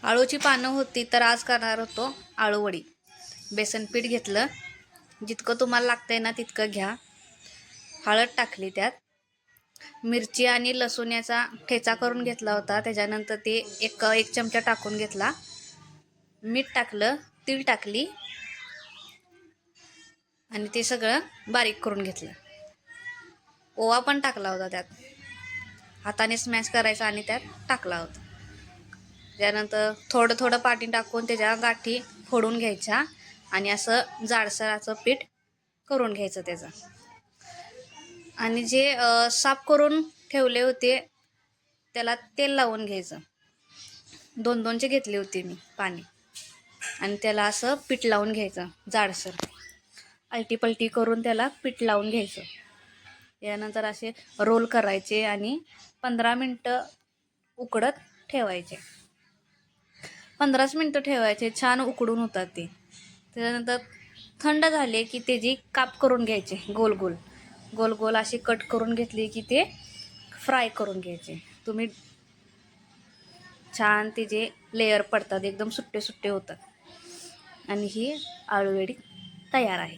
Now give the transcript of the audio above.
आळूची पानं होती तर आज करणार होतो आळूवडी. बेसन पीठ घेतलं, जितकं तुम्हाला लागतंय ना तितकं घ्या. हळद टाकली, त्यात मिरची आणि लसूण याचा ठेचा करून घेतला होता. त्याच्यानंतर ते एक चमचा टाकून घेतला. मीठ टाकलं, तीळ टाकली आणि ते सगळं बारीक करून घेतलं. ओवा पण टाकला होता, त्यात हाताने स्मॅश करायचा आणि त्यात टाकला होता. त्यानंतर थोडं थोडं पाणी टाकून त्याच्या गाठी फोडून घ्यायच्या आणि असं जाडसर असं पीठ करून घ्यायचं त्याचं. आणि जे साफ करून ठेवले होते त्याला तेल लावून घ्यायचं. 2-2चे घेतले होते मी पाणी आणि त्याला असं पीठ लावून घ्यायचं जाडसर. अलटी-पलटी करून त्याला पीठ लावून घ्यायचं. यानंतर असे रोल करायचे आणि 15 मिनटं उकडत ठेवायचे. 15 मिनटं ठेवायचे. छान उकडून होतात ते. त्याच्यानंतर थंड झाले की त्याची काप करून घ्यायचे. गोल गोल गोल गोल अशी कट करून घेतली की ते फ्राय करून घ्यायचे. तुम्ही छान त्याचे लेयर पडतात, एकदम सुट्टे सुट्टे होतात आणि ही आळूवडी तयार आहे.